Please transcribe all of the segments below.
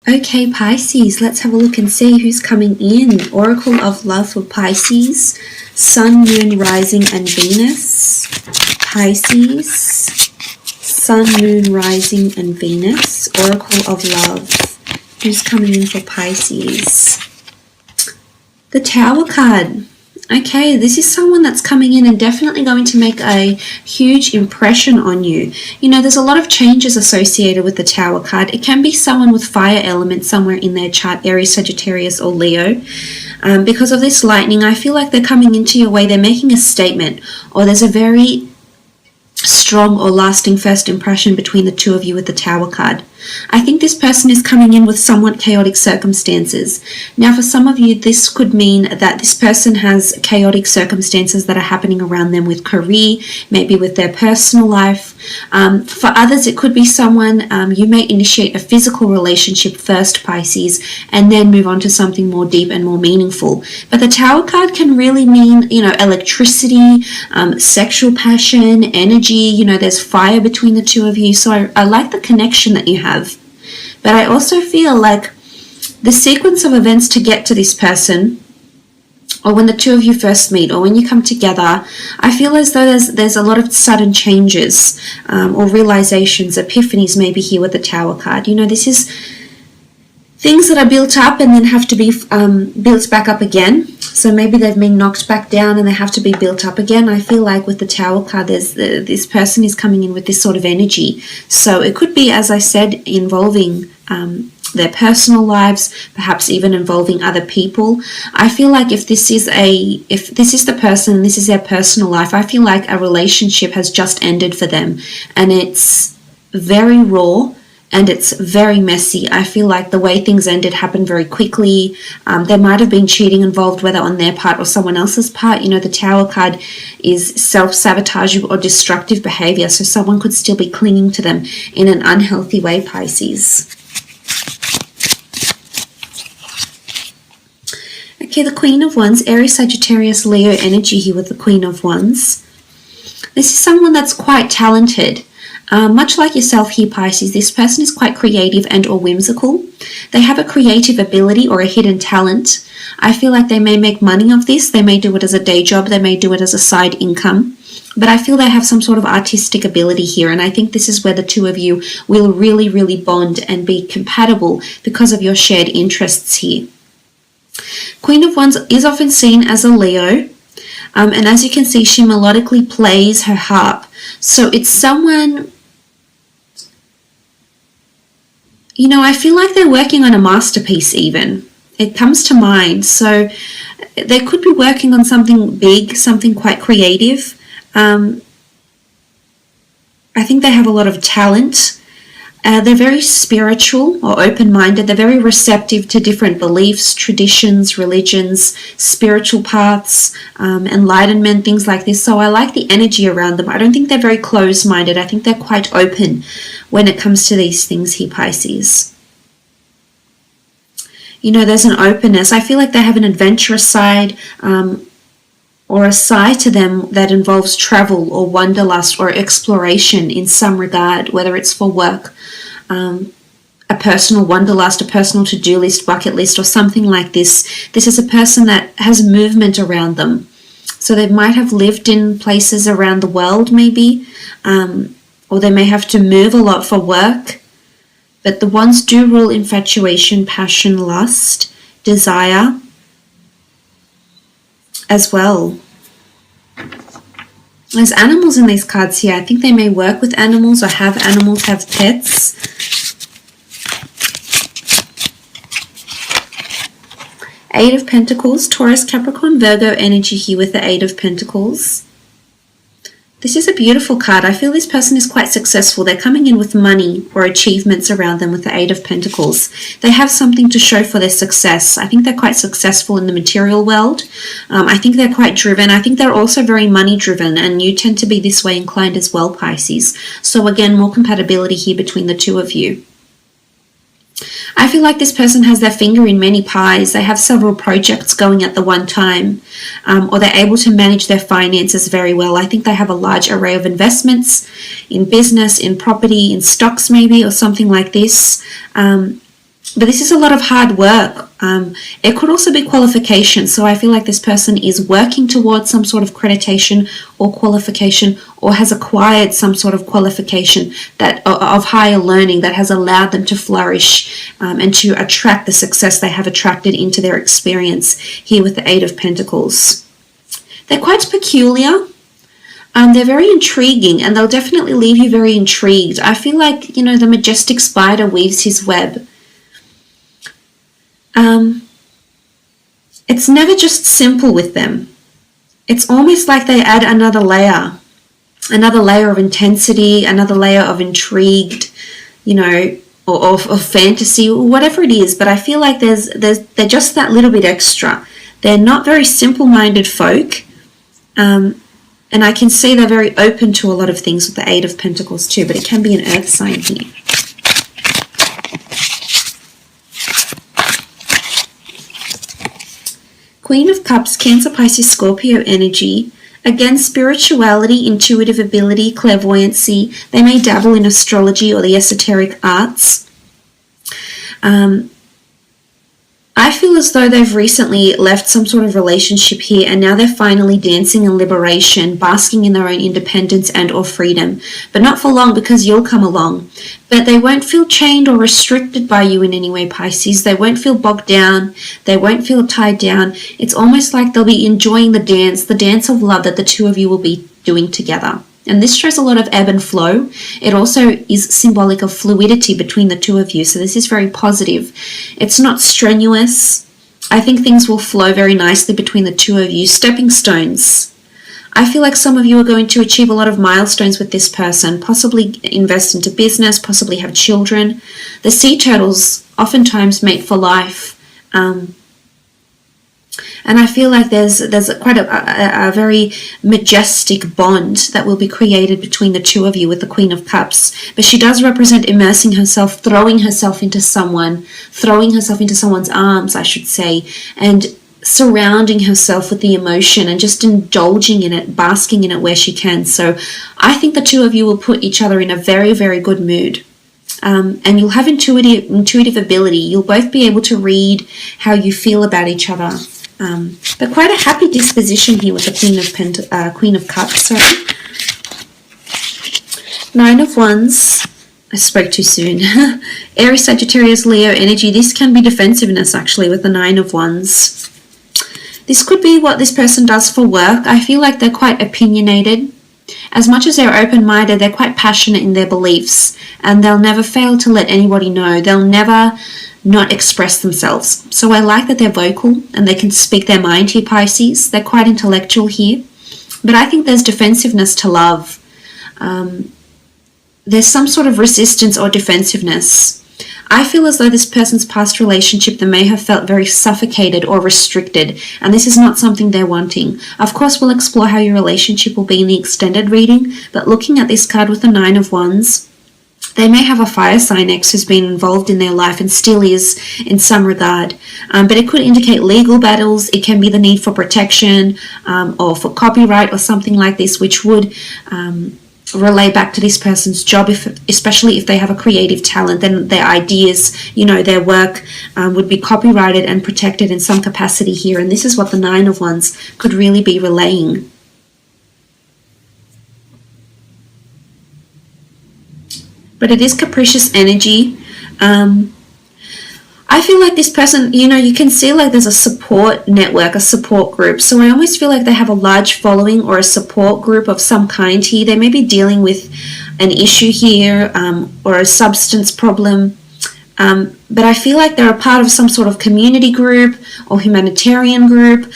Okay, Pisces, let's have a look and see who's coming in. Oracle of Love for Pisces, Sun, Moon, Rising, and Venus. Pisces, Sun, Moon, Rising, and Venus. Oracle of Love. Who's coming in for Pisces? The Tower card. Okay, this is someone that's coming in and definitely going to make a huge impression on you. You know, there's a lot of changes associated with the Tower card. It can be someone with fire element somewhere in their chart, Aries, Sagittarius, or Leo. Because of this lightning, I feel like they're coming into your way. They're making a statement, or there's a very strong or lasting first impression between the two of you with the Tower card. I think this person is coming in with somewhat chaotic circumstances. Now, for some of you, this could mean that this person has chaotic circumstances that are happening around them with career, maybe with their personal life. For others, it could be someone, you may initiate a physical relationship first, Pisces, and then move on to something more deep and more meaningful. But the Tower card can really mean, you know, electricity, sexual passion, energy, you know, there's fire between the two of you. So I like the connection that you have. But I also feel like the sequence of events to get to this person, or when the two of you first meet, or when you come together, I feel as though there's a lot of sudden changes or realizations, epiphanies maybe here with the Tower card. You know, this is things that are built up and then have to be built back up again. So maybe they've been knocked back down and they have to be built up again. I feel like with the Tower card, this person is coming in with this sort of energy. So it could be, as I said, involving their personal lives, perhaps even involving other people. I feel like if this is the person, this is their personal life, I feel like a relationship has just ended for them, and it's very raw. And it's very messy. I feel like the way things ended happened very quickly. There might have been cheating involved, whether on their part or someone else's part. You know, the Tower card is self-sabotage or destructive behavior. So someone could still be clinging to them in an unhealthy way, Pisces. Okay, the Queen of Wands, Aries, Sagittarius, Leo energy here with the Queen of Wands. This is someone that's quite talented. Much like yourself here, Pisces, this person is quite creative and or whimsical. They have a creative ability or a hidden talent. I feel like they may make money of this. They may do it as a day job. They may do it as a side income. But I feel they have some sort of artistic ability here. And I think this is where the two of you will really, really bond and be compatible because of your shared interests here. Queen of Wands is often seen as a Leo. And as you can see, she melodically plays her harp. So it's someone, you know, I feel like they're working on a masterpiece even. It comes to mind. So they could be working on something big, something quite creative. I think they have a lot of talent. They're very spiritual or open-minded. They're very receptive to different beliefs, traditions, religions, spiritual paths, enlightenment, things like this. So I like the energy around them. I don't think they're very closed-minded. I think they're quite open when it comes to these things here, Pisces. You know, there's an openness. I feel like they have an adventurous side, or a side to them that involves travel or wanderlust or exploration in some regard, whether it's for work, a personal wanderlust, a personal to-do list, bucket list, or something like this. This is a person that has movement around them. So they might have lived in places around the world maybe, or they may have to move a lot for work. But the Wands do rule infatuation, passion, lust, desire, as well. There's animals in these cards here. I think they may work with animals or have animals, have pets. Eight of Pentacles, Taurus, Capricorn, Virgo energy here with the Eight of Pentacles. This is a beautiful card. I feel this person is quite successful. They're coming in with money or achievements around them with the Eight of Pentacles. They have something to show for their success. I think they're quite successful in the material world. I think they're quite driven. I think they're also very money driven, and you tend to be this way inclined as well, Pisces. So again, more compatibility here between the two of you. I feel like this person has their finger in many pies. They have several projects going at the one time, or they're able to manage their finances very well. I think they have a large array of investments in business, in property, in stocks maybe, or something like this. But this is a lot of hard work. It could also be qualification. So I feel like this person is working towards some sort of accreditation or qualification, or has acquired some sort of qualification that of higher learning that has allowed them to flourish and to attract the success they have attracted into their experience here with the Eight of Pentacles. They're quite peculiar. They're very intriguing, and they'll definitely leave you very intrigued. I feel like, you know, the majestic spider weaves his web. It's never just simple with them. It's almost like they add another layer of intensity, another layer of intrigued, you know, or of fantasy, or whatever it is. But I feel like they're just that little bit extra. They're not very simple-minded folk, and I can see they're very open to a lot of things with the Eight of Pentacles too. But it can be an earth sign here. Queen of Cups, Cancer, Pisces, Scorpio energy. Again, spirituality, intuitive ability, clairvoyancy. They may dabble in astrology or the esoteric arts. I feel as though they've recently left some sort of relationship here, and now they're finally dancing in liberation, basking in their own independence and or freedom. But not for long, because you'll come along. But they won't feel chained or restricted by you in any way, Pisces. They won't feel bogged down. They won't feel tied down. It's almost like they'll be enjoying the dance of love that the two of you will be doing together. And this shows a lot of ebb and flow. It also is symbolic of fluidity between the two of you. So this is very positive. It's not strenuous. I think things will flow very nicely between the two of you. Stepping stones. I feel like some of you are going to achieve a lot of milestones with this person, possibly invest into business, possibly have children. The sea turtles oftentimes mate for life. And I feel like there's quite a very majestic bond that will be created between the two of you with the Queen of Cups. But she does represent immersing herself, throwing herself into someone's arms, I should say, and surrounding herself with the emotion and just indulging in it, basking in it where she can. So I think the two of you will put each other in a very, very good mood. And you'll have intuitive ability. You'll both be able to read how you feel about each other. But quite a happy disposition here with the Queen of Cups. Sorry. Nine of Wands. I spoke too soon. Aries, Sagittarius, Leo energy. This can be defensiveness actually with the Nine of Wands. This could be what this person does for work. I feel like they're quite opinionated. As much as they're open-minded, they're quite passionate in their beliefs, and they'll never fail to let anybody know. They'll never not express themselves. So I like that they're vocal and they can speak their mind here, Pisces. They're quite intellectual here. But I think there's defensiveness to love. There's some sort of resistance or defensiveness. I feel as though this person's past relationship, they may have felt very suffocated or restricted, and this is not something they're wanting. Of course, we'll explore how your relationship will be in the extended reading, but looking at this card with the Nine of Wands, they may have a fire sign ex who's been involved in their life and still is in some regard. But it could indicate legal battles. It can be the need for protection or for copyright or something like this, which would relay back to this person's job, especially if they have a creative talent. Then their ideas, their work would be copyrighted and protected in some capacity here. And this is what the Nine of Wands could really be relaying. But it is capricious energy. I feel like this person, you can see like there's a support network, a support group. So I almost feel like they have a large following or a support group of some kind here. They may be dealing with an issue here or a substance problem. But I feel like they're a part of some sort of community group or humanitarian group,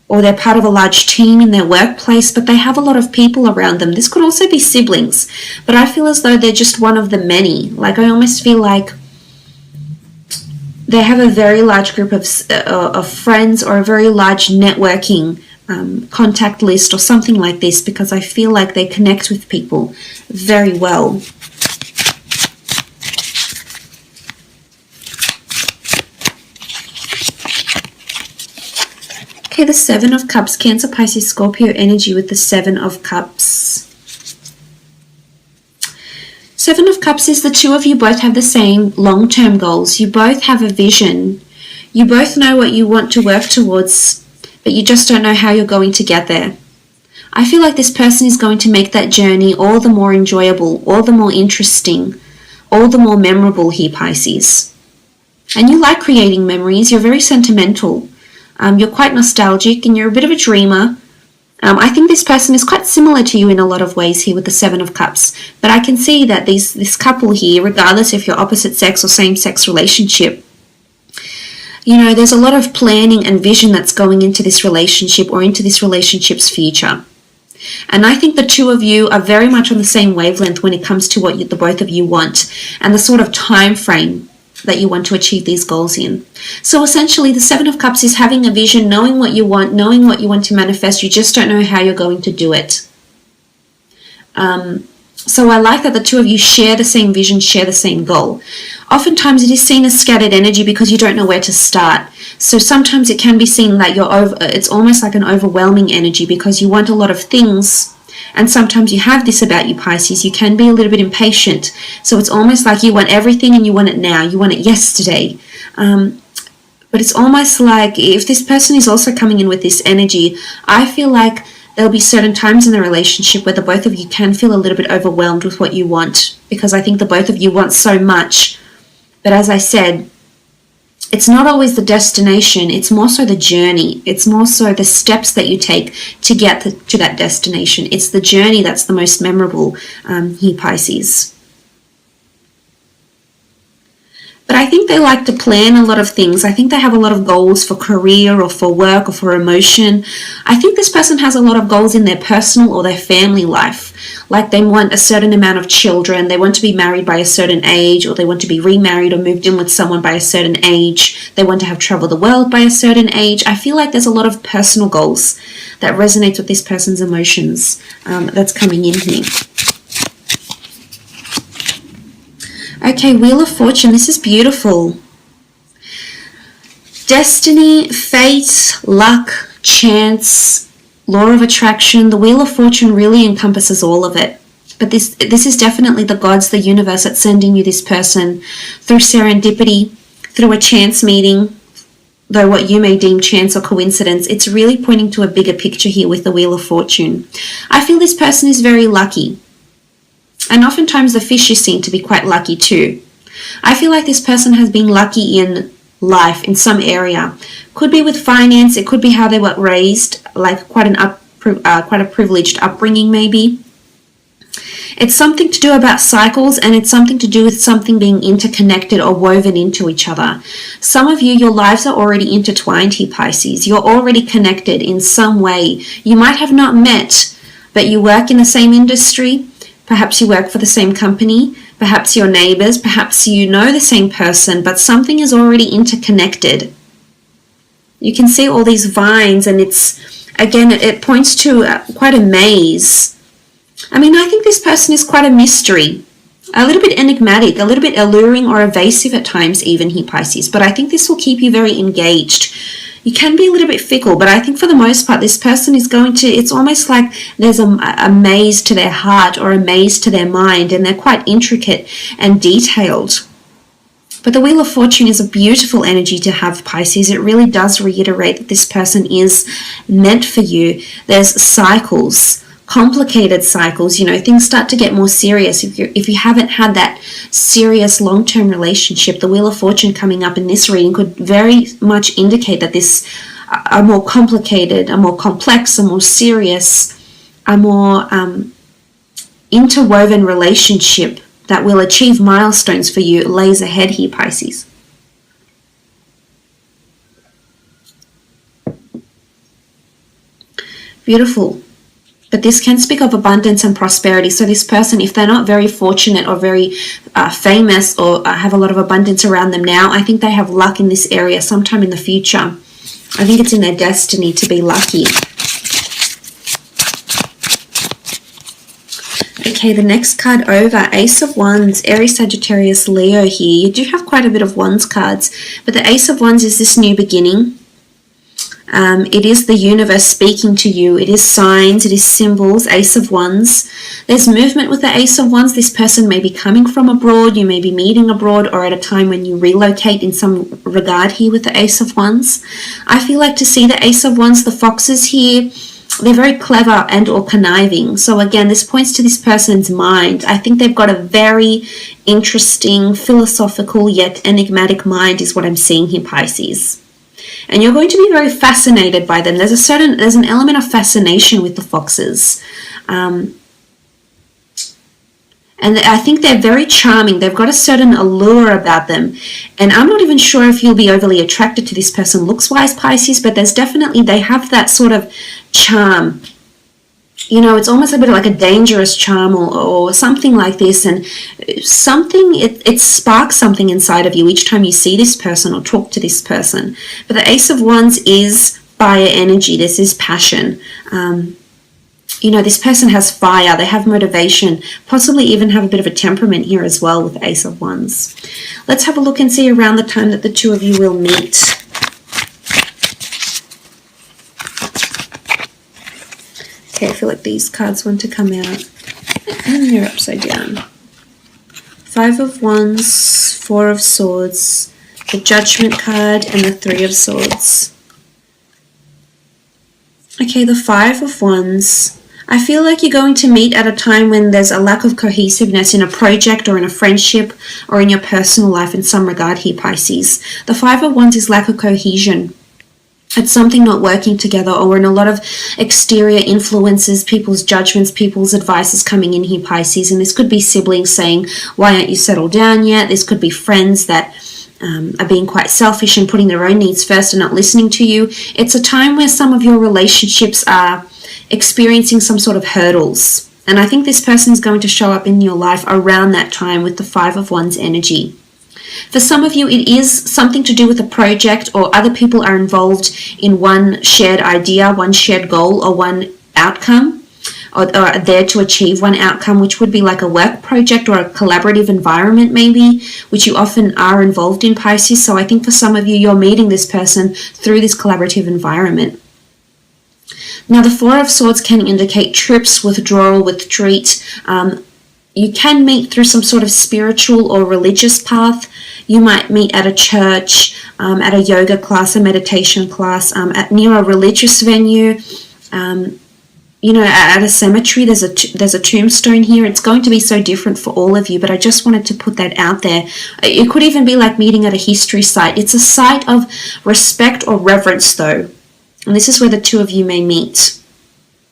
or they're part of a large team in their workplace, but they have a lot of people around them. This could also be siblings, but I feel as though they're just one of the many. Like I almost feel like they have a very large group of friends or a very large networking contact list or something like this, because I feel like they connect with people very well. Okay, the Seven of Cups, Cancer, Pisces, Scorpio energy with the Seven of Cups. So Seven of Cups is the two of you both have the same long-term goals. You both have a vision. You both know what you want to work towards, but you just don't know how you're going to get there. I feel like this person is going to make that journey all the more enjoyable, all the more interesting, all the more memorable here, Pisces. And you like creating memories. You're very sentimental. You're quite nostalgic and you're a bit of a dreamer. I think this person is quite similar to you in a lot of ways here with the Seven of Cups. But I can see that this couple here, regardless if you're opposite sex or same-sex relationship, you know, there's a lot of planning and vision that's going into this relationship or into this relationship's future. And I think the two of you are very much on the same wavelength when it comes to what the both of you want and the sort of time frame that you want to achieve these goals in. So essentially the Seven of Cups is having a vision, knowing what you want to manifest. You just don't know how you're going to do it. So I like that the two of you share the same vision, share the same goal. Oftentimes it is seen as scattered energy because you don't know where to start. So sometimes it can be seen that it's almost like an overwhelming energy because you want a lot of things. And sometimes you have this about you, Pisces. You can be a little bit impatient. So it's almost like you want everything and you want it now. You want it yesterday. But it's almost like if this person is also coming in with this energy, I feel like there'll be certain times in the relationship where the both of you can feel a little bit overwhelmed with what you want. Because I think the both of you want so much. But as I said, it's not always the destination, it's more so the journey. It's more so the steps that you take to get to that destination. It's the journey that's the most memorable here, Pisces. But I think they like to plan a lot of things. I think they have a lot of goals for career or for work or for emotion. I think this person has a lot of goals in their personal or their family life. Like they want a certain amount of children, they want to be married by a certain age, or they want to be remarried or moved in with someone by a certain age. They want to have traveled the world by a certain age. I feel like there's a lot of personal goals that resonate with this person's emotions that's coming in here. Okay, Wheel of Fortune, this is beautiful. Destiny, fate, luck, chance, law of attraction. The Wheel of Fortune really encompasses all of it. But this is definitely the gods, the universe that's sending you this person through serendipity, through a chance meeting, though what you may deem chance or coincidence. It's really pointing to a bigger picture here with the Wheel of Fortune. I feel this person is very lucky. And oftentimes the fishes seem to be quite lucky too. I feel like this person has been lucky in life in some area. Could be with finance, it could be how they were raised, like quite a privileged upbringing maybe. It's something to do about cycles, and it's something to do with something being interconnected or woven into each other. Some of you, your lives are already intertwined here, Pisces. You're already connected in some way. You might have not met, but you work in the same industry. Perhaps you work for the same company, perhaps you're neighbors, perhaps you know the same person, but something is already interconnected. You can see all these vines, and it points to quite a maze. I mean, I think this person is quite a mystery, a little bit enigmatic, a little bit alluring or evasive at times even here, Pisces, but I think this will keep you very engaged. You can be a little bit fickle, but I think for the most part, this person is it's almost like there's a maze to their heart or a maze to their mind, and they're quite intricate and detailed. But the Wheel of Fortune is a beautiful energy to have, Pisces. It really does reiterate that this person is meant for you. There's cycles, complicated cycles, you know, things start to get more serious. If you haven't had that serious long-term relationship, the Wheel of Fortune coming up in this reading could very much indicate that this a more complicated, a more complex, a more serious, a more interwoven relationship that will achieve milestones for you lays ahead here, Pisces. Beautiful. But this can speak of abundance and prosperity. So this person, if they're not very fortunate or very famous or have a lot of abundance around them now, I think they have luck in this area sometime in the future. I think it's in their destiny to be lucky. Okay, the next card over, Ace of Wands, Aries, Sagittarius, Leo here. You do have quite a bit of Wands cards, but the Ace of Wands is this new beginning. It is the universe speaking to you. It is signs, it is symbols, Ace of Wands. There's movement with the Ace of Wands. This person may be coming from abroad. You may be meeting abroad or at a time when you relocate in some regard here with the Ace of Wands. I feel like to see the Ace of Wands, the foxes here, they're very clever and or conniving. So again, this points to this person's mind. I think they've got a very interesting, philosophical yet enigmatic mind is what I'm seeing here, Pisces. And you're going to be very fascinated by them. There's an element of fascination with the foxes. And I think they're very charming. They've got a certain allure about them. And I'm not even sure if you'll be overly attracted to this person looks-wise, Pisces, but there's definitely, they have that sort of charm. You know, it's almost a bit like a dangerous charm or something like this. And something, it sparks something inside of you each time you see this person or talk to this person. But the Ace of Wands is fire energy. This is passion. You know, this person has fire, they have motivation, possibly even have a bit of a temperament here as well with the Ace of Wands. Let's have a look and see around the time that the two of you will meet. Okay, I feel like these cards want to come out. And they're upside down. Five of Wands, Four of Swords, the Judgment card, and the Three of Swords. Okay, the Five of Wands. I feel like you're going to meet at a time when there's a lack of cohesiveness in a project or in a friendship or in your personal life in some regard here, Pisces. The Five of Wands is lack of cohesion. It's something not working together, or in a lot of exterior influences, people's judgments, people's advices coming in here, Pisces. And this could be siblings saying, why aren't you settled down yet? This could be friends that are being quite selfish and putting their own needs first and not listening to you. It's a time where some of your relationships are experiencing some sort of hurdles. And I think this person is going to show up in your life around that time with the Five of Wands energy. For some of you, it is something to do with a project, or other people are involved in one shared idea, one shared goal, or one outcome, or are there to achieve one outcome, which would be like a work project or a collaborative environment maybe, which you often are involved in, Pisces. So I think for some of you, you're meeting this person through this collaborative environment. Now, the Four of Swords can indicate trips, withdrawal, retreat. You can meet through some sort of spiritual or religious path. You might meet at a church, at a yoga class, a meditation class, near a religious venue. You know, at a cemetery. There's a tombstone here. It's going to be so different for all of you, but I just wanted to put that out there. It could even be like meeting at a history site. It's a site of respect or reverence, though. And this is where the two of you may meet.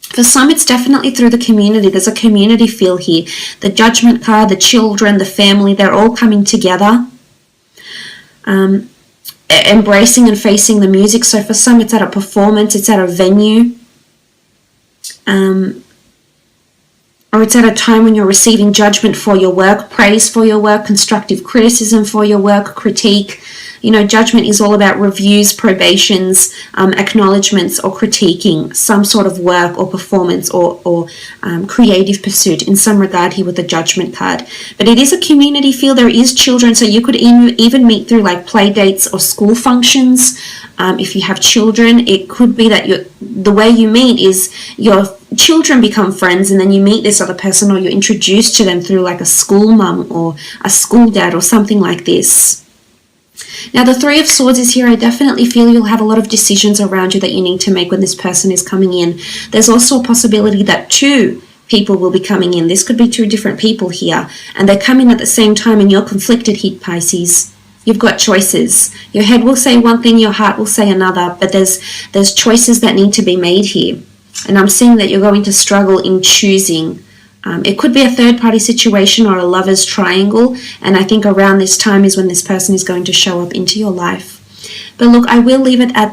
For some, it's definitely through the community. There's a community feel here. The Judgment card, the children, the family, they're all coming together. Embracing and facing the music. So for some, it's at a performance, it's at a venue. Or it's at a time when you're receiving judgment for your work, praise for your work, constructive criticism for your work, critique. You know, judgment is all about reviews, probations, acknowledgements, or critiquing some sort of work or performance or creative pursuit in some regard here with the Judgment card. But it is a community feel. There is children, so you could even meet through like play dates or school functions. If you have children, it could be that the way you meet is your children become friends, and then you meet this other person, or you're introduced to them through like a school mum or a school dad or something like this. Now, the Three of Swords is here. I definitely feel you'll have a lot of decisions around you that you need to make when this person is coming in. There's also a possibility that two people will be coming in. This could be two different people here, and they come in at the same time, and you're conflicted here, Pisces. You've got choices. Your head will say one thing, your heart will say another, but there's choices that need to be made here. And I'm seeing that you're going to struggle in choosing. It could be a third-party situation or a lover's triangle, and I think around this time is when this person is going to show up into your life. But look, I will leave it at that.